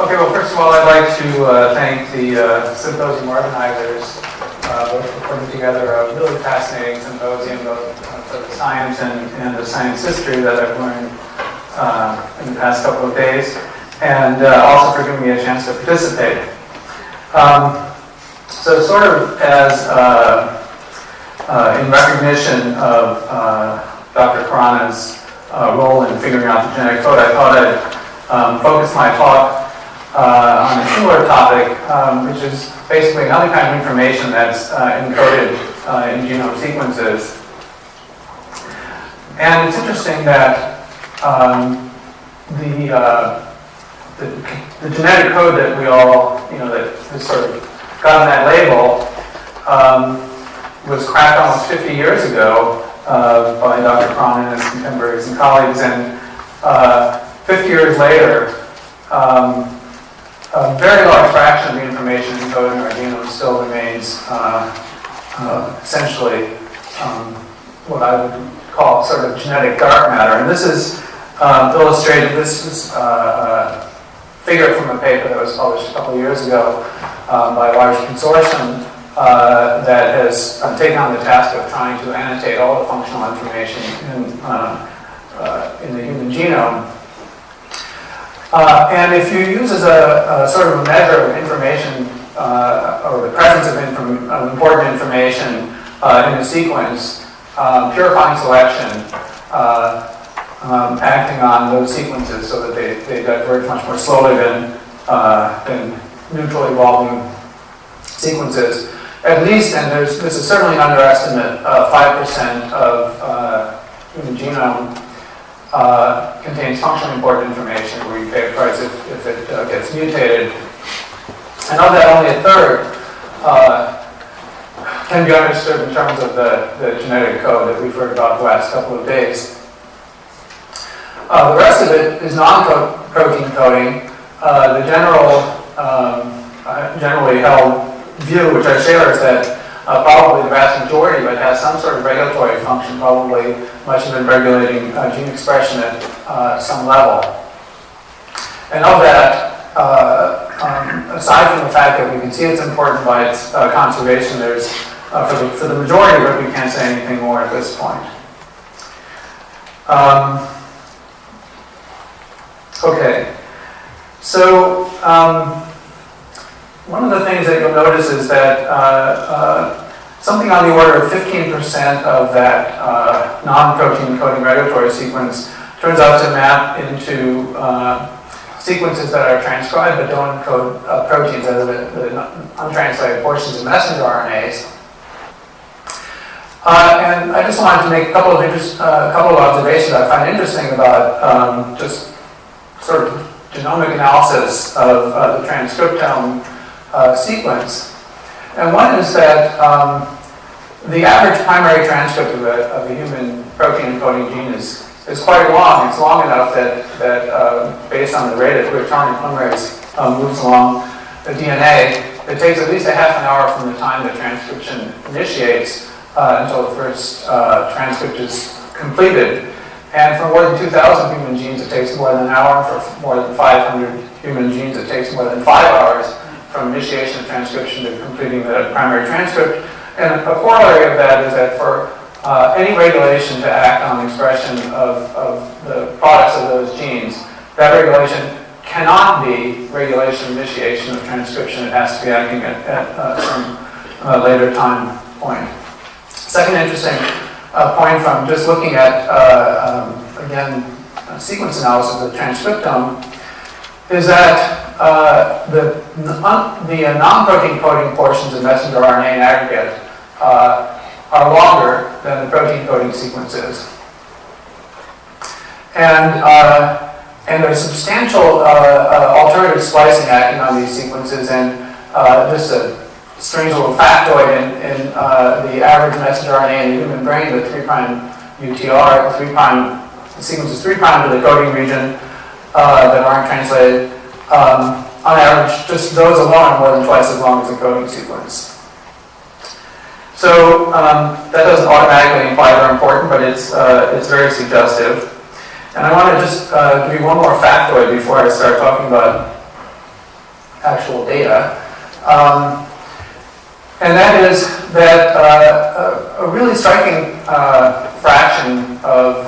Okay, well, first of all, I'd like to thank the symposium organizers both for putting together a really fascinating symposium both for the science and the science history that I've learned in the past couple of days, and also for giving me a chance to participate. So sort of as in recognition of Dr. Khurana's role in figuring out the genetic code, I thought I'd focus my talk on a similar topic, which is basically another kind of information that's encoded in genome sequences. And it's interesting that the genetic code that we all, that has sort of gotten that label, was cracked almost 50 years ago by Dr. Khurana and his contemporaries and colleagues, and 50 years later, a very large fraction of the information encoded in our genome still remains essentially what I would call sort of genetic dark matter. And this is illustrated. This is a figure from a paper that was published a couple of years ago by a large consortium that has taken on the task of trying to annotate all the functional information in the human genome. And if you use as a sort of a measure of information or the presence of important information in a sequence, purifying selection acting on those sequences so that they diverge much more slowly than neutral evolving sequences. At least, and this is certainly an underestimate, 5% of human genome contains functionally important information where you pay a price if it gets mutated. And of that, only a third can be understood in terms of the genetic code that we've heard about the last couple of days. The rest of it is non-protein coding. The generally held view, which I share, is that probably the vast majority of it has some sort of regulatory function, probably much of it regulating gene expression at some level. And of that, aside from the fact that we can see it's important by its conservation, there's, for the majority of it, we can't say anything more at this point. Okay, so one of the things that you'll notice is that something on the order of 15% of that non-protein coding regulatory sequence turns out to map into sequences that are transcribed but don't encode proteins, that are the untranslated portions of messenger RNAs. And I just wanted to make a couple of observations I find interesting about just sort of genomic analysis of the transcriptome sequence. And one is that the average primary transcript of a human protein encoding gene is quite long. It's long enough that based on the rate at which RNA polymerase moves along the DNA, it takes at least a half an hour from the time the transcription initiates until the first transcript is completed. And for more than 2,000 human genes, it takes more than an hour. For more than 500 human genes, it takes more than 5 hours from initiation of transcription to completing the primary transcript. And a corollary of that is that for any regulation to act on the expression of the products of those genes, that regulation cannot be regulation initiation of transcription. It has to be acting at some later time point. Second interesting point from just looking at, again, sequence analysis of the transcriptome is that the non-protein coding portions of messenger RNA in aggregate are longer than the protein coding sequences. And there's substantial alternative splicing acting on these sequences, and just a strange little factoid in the average messenger RNA in the human brain, the 3' UTR, the sequence is 3' to the coding region that aren't translated. On average, just those alone are more than twice as long as the coding sequence. So that doesn't automatically imply they're important, but it's very suggestive. And I want to just give you one more factoid before I start talking about actual data. And that is that a really striking fraction of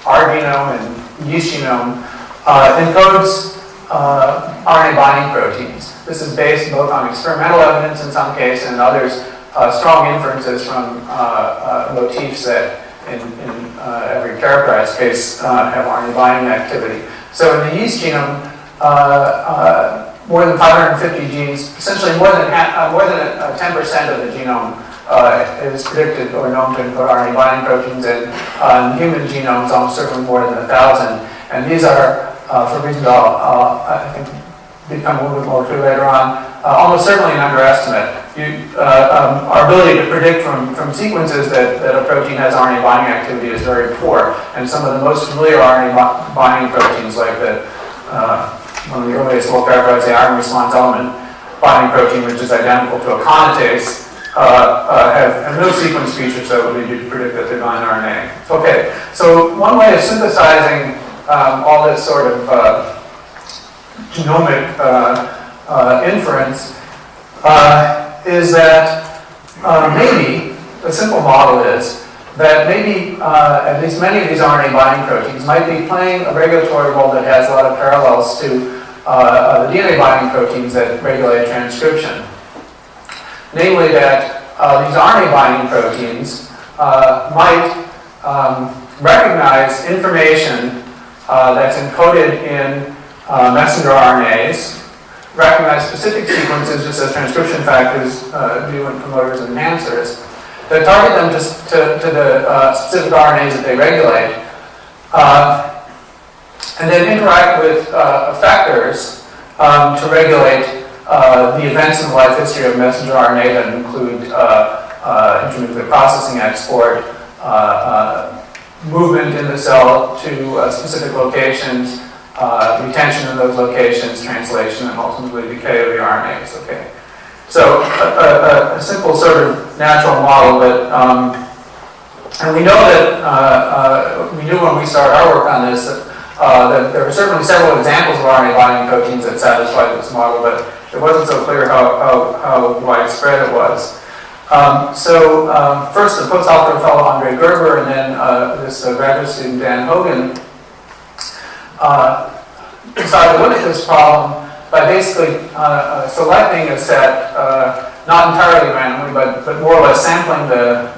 our genome and yeast genome encodes RNA binding proteins. This is based both on experimental evidence in some cases and others, strong inferences from motifs that in every characterized case have RNA binding activity. So in the yeast genome, more than 550 genes, essentially more than 10% of the genome is predicted or known to encode RNA binding proteins, and in human genomes, almost certainly more than 1,000. And these are, for reasons I think become a little bit more clear later on, almost certainly an underestimate. Our ability to predict from sequences that a protein has RNA binding activity is very poor, and some of the most familiar RNA binding proteins, like one of the earliest well-characterized, the iron response element binding protein, which is identical to a conatase, have no sequence features that would lead you to predict that they bind RNA. Okay, so one way of synthesizing all this sort of genomic inference is that maybe the simple model is that maybe at least many of these RNA binding proteins might be playing a regulatory role that has a lot of parallels to the DNA binding proteins that regulate transcription. Namely that these RNA binding proteins might recognize information that's encoded in messenger RNAs, recognize specific sequences just as transcription factors do in promoters and enhancers, that target them to the specific RNAs that they regulate, and then interact with effectors to regulate the events in the life history of messenger RNA that include internuclear processing, export, movement in the cell to specific locations, retention in those locations, translation, and ultimately decay of the RNAs. Okay, so a simple sort of natural model, but and we know that we knew when we started our work on this that there were certainly several examples of RNA binding proteins that satisfied this model, but it wasn't so clear how widespread it was. First, a postdoctoral fellow, Andre Gerber, and then this graduate student, Dan Hogan, decided to look at this problem by basically selecting a set, not entirely randomly, but more or less sampling the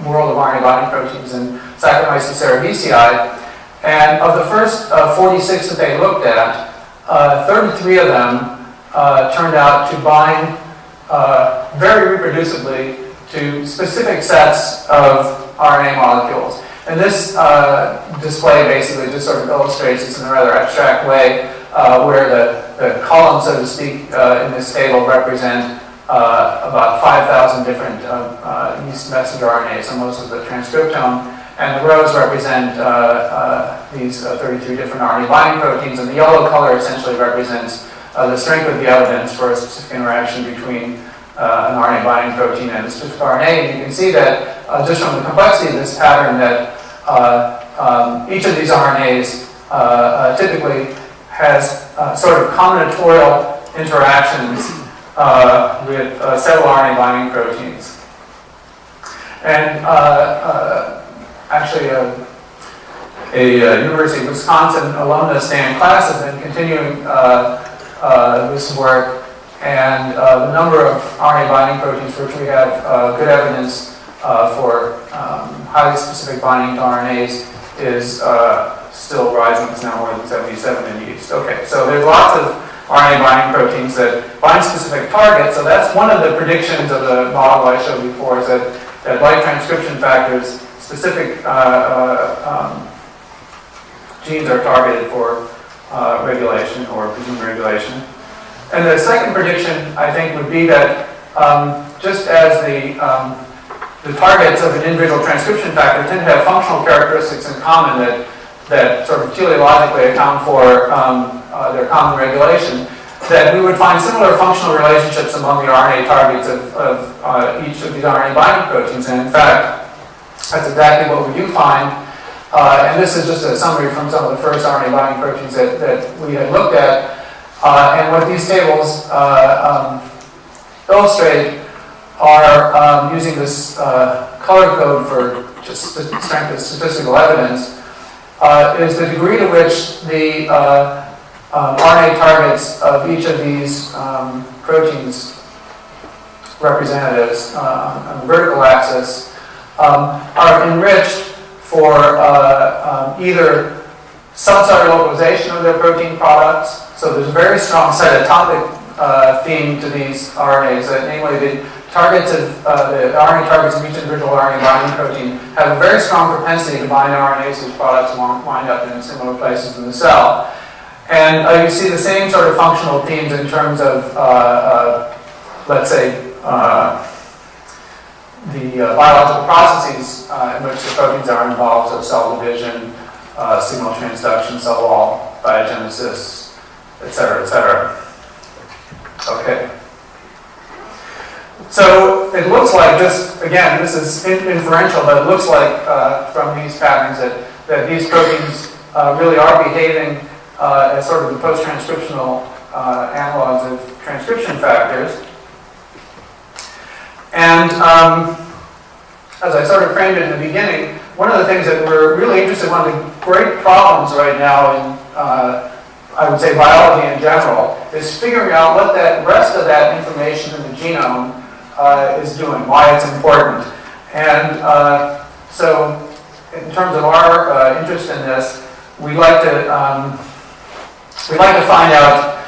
world of RNA binding proteins in Saccharomyces cerevisiae. And of the first 46 that they looked at, 33 of them turned out to bind very reproducibly to specific sets of RNA molecules. And this display basically just sort of illustrates this in a rather abstract way, where the columns, so to speak, in this table represent about 5,000 different yeast messenger RNAs, so most of the transcriptome, and the rows represent these 33 different RNA binding proteins, and the yellow color essentially represents the strength of the evidence for a specific interaction between an RNA binding protein and a specific RNA. And you can see that just from the complexity of this pattern that each of these RNAs typically has sort of combinatorial interactions with several RNA binding proteins. And actually a University of Wisconsin alumnus, Dan Klass, has been continuing this work, and the number of RNA binding proteins for which we have good evidence for highly specific binding to RNAs is still rising. It's now more than 77 in yeast. Okay, so there's lots of RNA binding proteins that bind specific targets, so that's one of the predictions of the model I showed before, is that like transcription factors, specific genes are targeted for regulation or presumed regulation. And the second prediction, I think, would be that just as the targets of an individual transcription factor tend to have functional characteristics in common that sort of teleologically account for their common regulation, that we would find similar functional relationships among the RNA targets of each of these RNA binding proteins. And in fact, that's exactly what we do find. And this is just a summary from some of the first RNA binding proteins that we had looked at. And what these tables illustrate are using this color code for just the strength of statistical evidence, is the degree to which the RNA targets of each of these proteins representatives on the vertical axis are enriched for either subcellular localization of their protein products. So there's a very strong cytotopic theme to these RNAs, namely the targets of the RNA targets of each individual RNA binding protein have a very strong propensity to bind RNAs whose products wind up in similar places in the cell. And you see the same sort of functional themes in terms of, let's say, the biological processes in which the proteins are involved, so cell division, signal transduction, cell wall biogenesis, et cetera, et cetera. Okay. So it looks like this, again, this is inferential, but it looks like from these patterns that these proteins really are behaving as sort of the post-transcriptional analogs of transcription factors. And as I sort of framed it in the beginning, one of the things that we're really interested in, one of the great problems right now in, I would say, biology in general, is figuring out what that rest of that information in the genome is doing, why it's important. And so in terms of our interest in this, we'd like to find out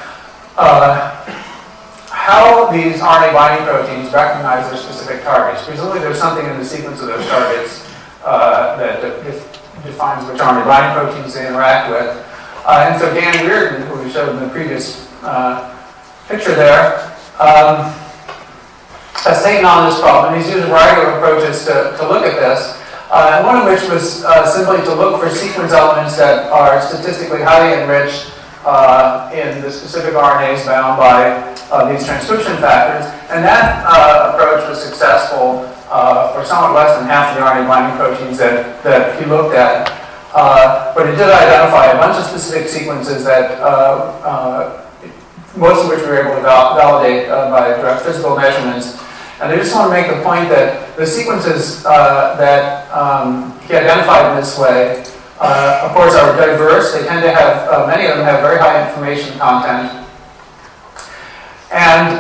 how these RNA binding proteins recognize their specific targets. Presumably there's something in the sequence of those targets that defines which RNA binding proteins they interact with. And so Dan Reardon, who we showed in the previous picture there, has taken on this problem, and he's used a variety of approaches to look at this. And one of which was simply to look for sequence elements that are statistically highly enriched in the specific RNAs bound by these transcription factors. And that approach was successful for somewhat less than half of the RNA binding proteins that he looked at. But it did identify a bunch of specific sequences that most of which we were able to validate by direct physical measurements. And I just want to make the point that the sequences that he identified in this way, of course, are diverse. They tend to have, many of them have very high information content. And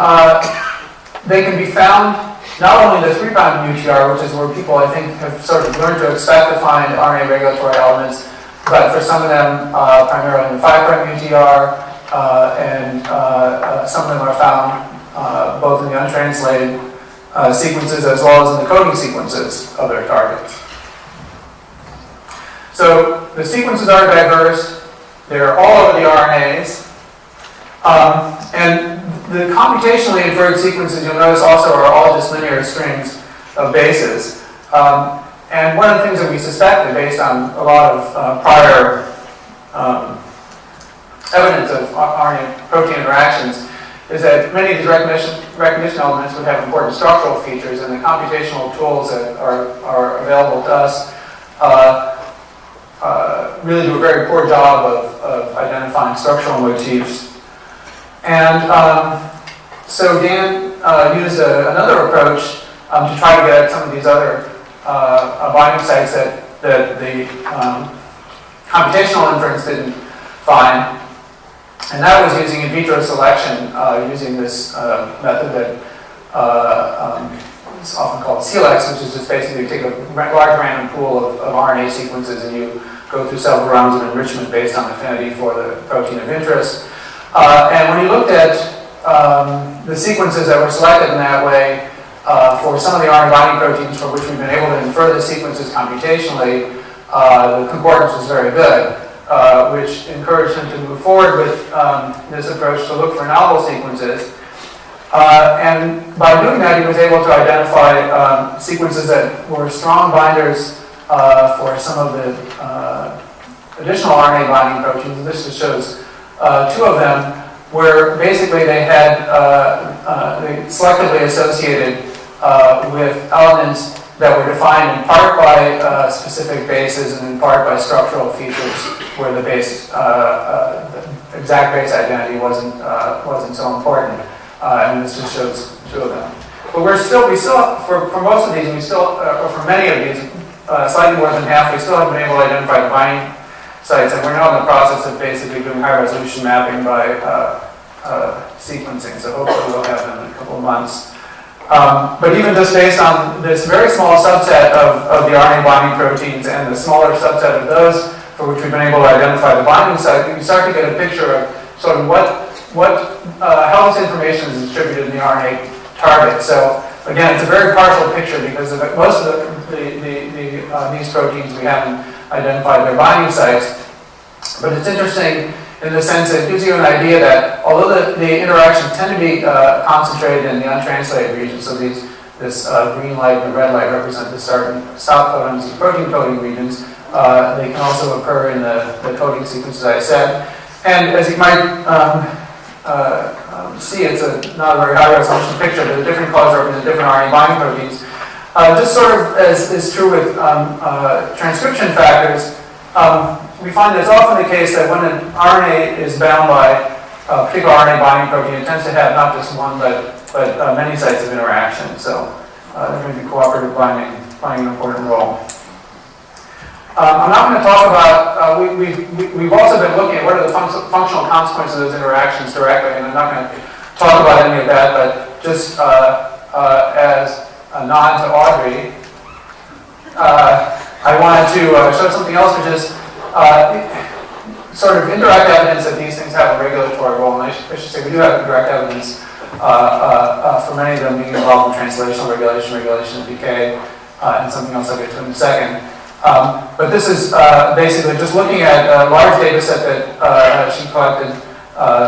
they can be found not only in the 3' UTR, which is where people, I think, have sort of learned to expect to find RNA regulatory elements, but for some of them, primarily in the 5' UTR, and some of them are found both in the untranslated sequences as well as in the coding sequences of their targets. So the sequences are diverse. They're all over the RNAs. And the computationally inferred sequences, you'll notice, also are all just linear strings of bases. And one of the things that we suspected, based on a lot of prior evidence of RNA protein interactions, is that many of these recognition elements would have important structural features, and the computational tools that are available to us really do a very poor job of identifying structural motifs. And so Dan used another approach to try to get at some of these other binding sites that the computational inference didn't find. And that was using in vitro selection, using this method that is often called CELEX, which is just basically you take a large random pool of RNA sequences and you go through several rounds of enrichment based on affinity for the protein of interest. And when you looked at the sequences that were selected in that way for some of the RNA binding proteins for which we've been able to infer the sequences computationally, the concordance was very good. Which encouraged him to move forward with this approach to look for novel sequences. And by doing that, he was able to identify sequences that were strong binders for some of the additional RNA binding proteins. And this just shows two of them, where basically they had they selectively associated with alanins that were defined in part by specific bases and in part by structural features where the base, the exact base identity wasn't so important. And this just shows two of them. But we still, for most of these, or for many of these, slightly more than half, we still haven't been able to identify the binding sites, and we're now in the process of basically doing high-resolution mapping by sequencing, so hopefully we'll have them in a couple of months. But even just based on this very small subset of the RNA binding proteins and the smaller subset of those for which we've been able to identify the binding site, we can start to get a picture of sort of how this information is distributed in the RNA target. So again, it's a very partial picture because most of these proteins we haven't identified their binding sites. But it's interesting in the sense that it gives you an idea that although the interactions tend to be concentrated in the untranslated region, so this green light and the red light represent the start codons and protein coding regions, they can also occur in the coding sequences I said. And as you might see, it's not a very high resolution picture, but the different colors represent different RNA binding proteins. Just sort of as is true with transcription factors, we find that it's often the case that when an RNA is bound by a particular RNA binding protein, it tends to have not just one, but many sites of interaction. So there's going to be cooperative binding playing an important role. I'm not going to talk about, we've also been looking at what are the functional consequences of those interactions directly, and I'm not going to talk about any of that, but just as a nod to Audrey, I wanted to show something else, which is sort of indirect evidence that these things have a regulatory role. And I should say we do have indirect evidence for many of them being involved in translational regulation of decay, and something else I'll get to in a second. But this is basically just looking at a large data set that she collected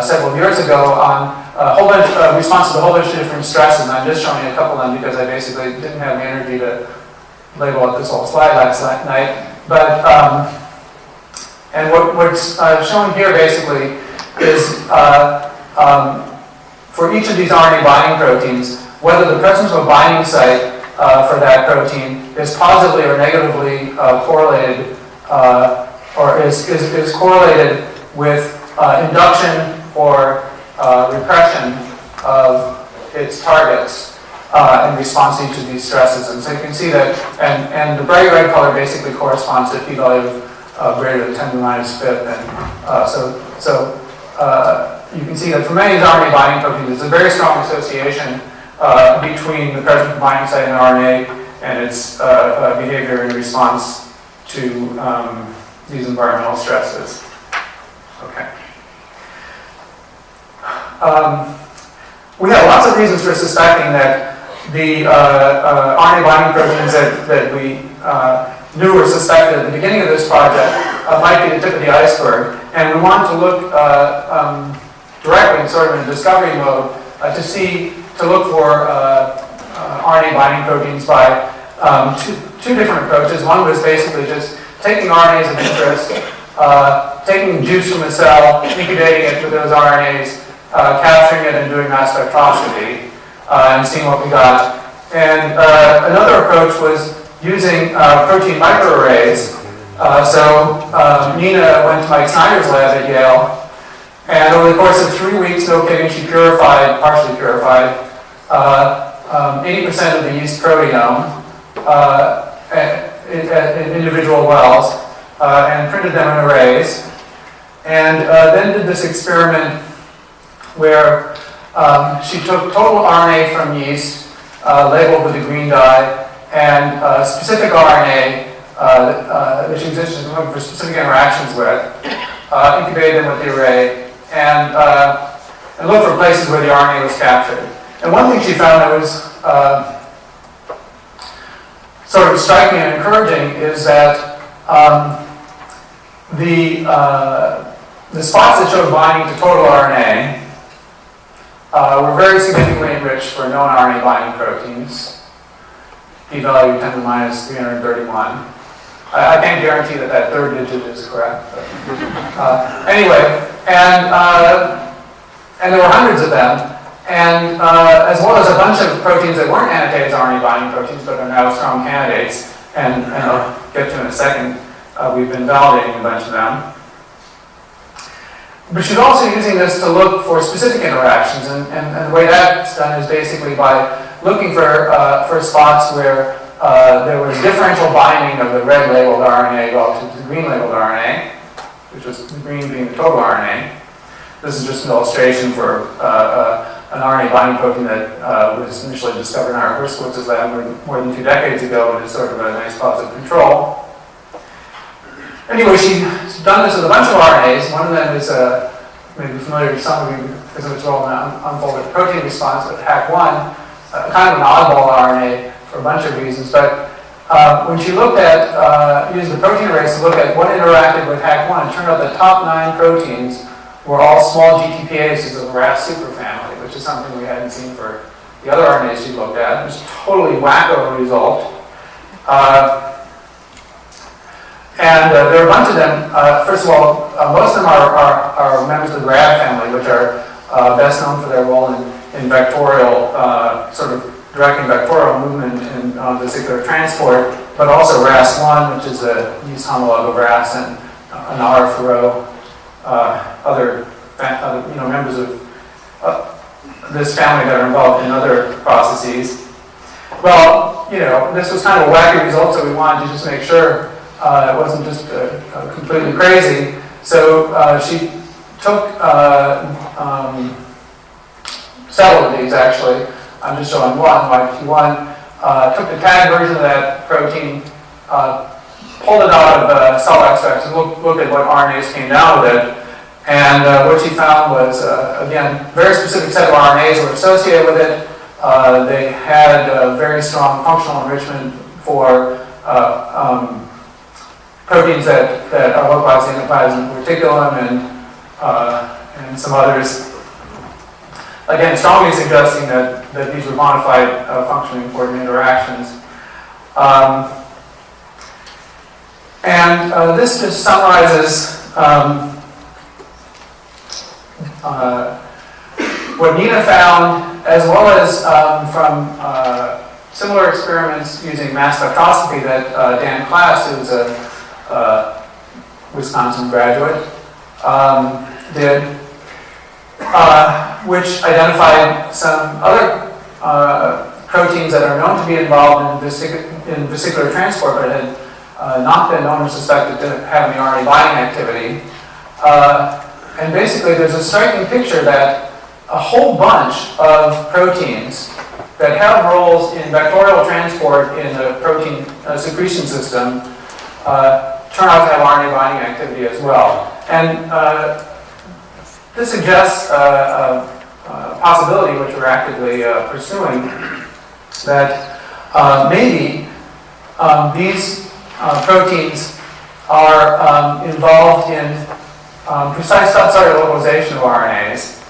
several years ago on a whole bunch of responses to a whole bunch of different stresses. And I'm just showing you a couple of them because I basically didn't have the energy to label out this whole slide last night. But and what's shown here basically is for each of these RNA binding proteins, whether the presence of a binding site for that protein is positively or negatively correlated, or is correlated with induction or repression of its targets in response to each of these stresses. And so you can see that, and the bright red color basically corresponds to a p-value of greater than 10 to the minus fifth. And so you can see that for many of these RNA binding proteins, there's a very strong association between the presence of binding site in RNA and its behavior in response to these environmental stresses. Okay. We have lots of reasons for suspecting that the RNA binding proteins that we knew or suspected at the beginning of this project might be the tip of the iceberg. And we wanted to look directly, sort of in a discovery mode, to look for RNA binding proteins by two different approaches. One was basically just taking RNAs of interest, taking juice from a cell, incubating it with those RNAs, capturing it and doing mass spectroscopy, and seeing what we got. And another approach was using protein microarrays. So Nina went to Mike Snyder's lab at Yale, and over the course of 3 weeks, no kidding, she partially purified, 80% of the yeast proteome in individual wells, and printed them in arrays. And then did this experiment where she took total RNA from yeast, labeled with a green dye, and specific RNA that she was interested in looking for specific interactions with, incubated them with the array, and looked for places where the RNA was captured. And one thing she found that was sort of striking and encouraging is that the spots that showed binding to total RNA were very significantly enriched for known RNA binding proteins. P-value 10 to the minus 331. I can't guarantee that that third digit is correct. But, anyway, and there were hundreds of them. and as well as a bunch of proteins that weren't annotated as RNA binding proteins, but are now strong candidates, and I'll get to in a second. We've been validating a bunch of them. But she's also using this to look for specific interactions, and the way that's done is basically by looking for spots where there was differential binding of the red labeled RNA relative to the green labeled RNA, which was the green being the total RNA. This is just an illustration for an RNA binding protein that was initially discovered in our Herskowitz's lab more than 2 decades ago, and is sort of a nice positive control. Anyway, she's done this with a bunch of RNAs. One of them is maybe familiar to some of you because of its role in unfolded protein response, but HAC1, kind of an oddball RNA for a bunch of reasons. But when she looked at, used the protein arrays to look at what interacted with HAC1, it turned out the top 9 proteins were all small GTPases of the RAS superfamily, which is something we hadn't seen for the other RNAs she looked at. It was a totally wacko result. And there are a bunch of them. First of all, most of them are members of the RAD family, which are best known for their role in vectorial, sort of directing vectorial movement in vesicular transport, but also RAS1, which is a yeast homolog of RAS, and an R for rho, other members of this family that are involved in other processes. Well, this was kind of a wacky result, so we wanted to just make sure it wasn't just completely crazy. So she took several of these, actually. I'm just showing one, YP1. Took the tag version of that protein, pulled it out of cell extracts, and looked at what RNAs came down with it. And what she found was, again, very specific set of RNAs were associated with it. They had very strong functional enrichment for proteins that are localized in the plasma reticulum and some others. Again, strongly suggesting that these were modified functionally important interactions. This just summarizes what Nina found, as well as from similar experiments using mass spectroscopy that Dan Klass, who's a Wisconsin graduate, did, which identified some other proteins that are known to be involved in vesicular transport, but had not been known or suspected to have any RNA binding activity. And basically, there's a striking picture that a whole bunch of proteins that have roles in vectorial transport in the protein secretion system turn out to have RNA binding activity as well. And this suggests a possibility, which we're actively pursuing, that maybe these proteins are involved in precise subcellular localization of RNAs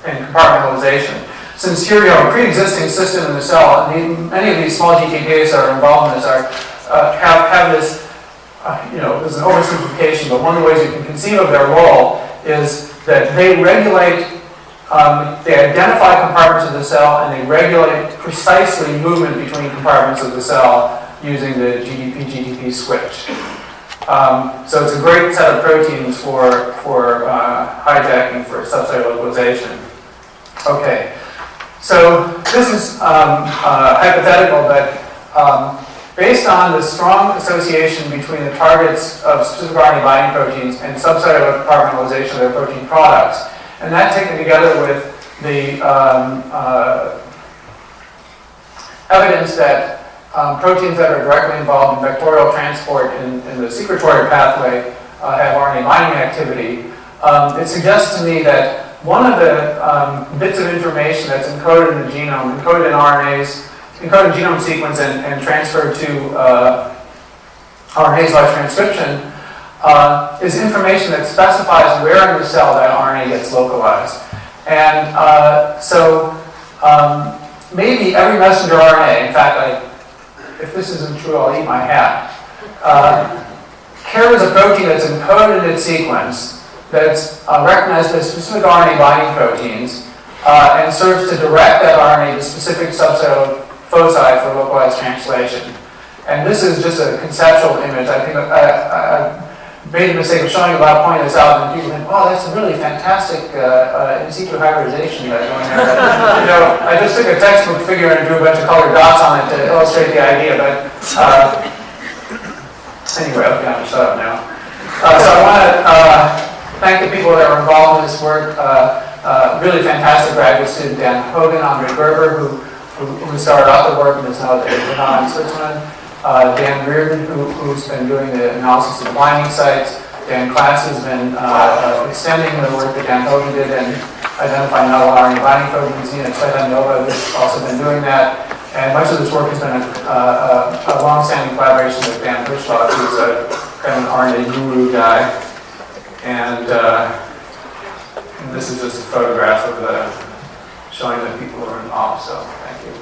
and compartmentalization. Since here you have a pre-existing system in the cell, and many of these small GTPases that are involved in this have this, there's an oversimplification, but one of the ways you can conceive of their role is that they regulate, they identify compartments of the cell, and they regulate precisely movement between compartments of the cell using the GDP-GDP switch. So it's a great set of proteins for hijacking for subcellular localization. Okay, so this is hypothetical, but based on the strong association between the targets of specific RNA binding proteins and subcellular compartmentalization of their protein products, and that taken together with the evidence that proteins that are directly involved in vectorial transport in the secretory pathway have RNA binding activity, it suggests to me that one of the bits of information that's encoded in the genome, encoded in RNAs, encoded in genome sequence and transferred to RNAs by transcription, is information that specifies where in the cell that RNA gets localized. And so maybe every messenger RNA, in fact, if this isn't true, I'll eat my hat, carries a protein that's encoded in its sequence that's recognized as specific RNA binding proteins and serves to direct that RNA to specific subcell foci for localized translation. And this is just a conceptual image. I think I made the mistake of showing you about pointing this out, and people think, "Wow, that's a really fantastic in situ hybridization that's going there." You know, I just took a textbook figure and drew a bunch of colored dots on it to illustrate the idea. But anyway, okay, I'm gonna shut up now. So I want to thank the people that were involved in this work. Really fantastic graduate student Dan Hogan, Andre Gerber, who started out the work and is now at in Switzerland. Dan Reardon, who's been doing the analysis of the binding sites. Dan Klatz has been extending the work that Dan Hogan did and identifying novel RNA binding proteins. Nina Tsvetanova has also been doing that. And much of this work has been a long-standing collaboration with Dan Hirschlock, who's a kind of an RNA guru guy. And this is just a photograph of showing the people who are involved. So thank you.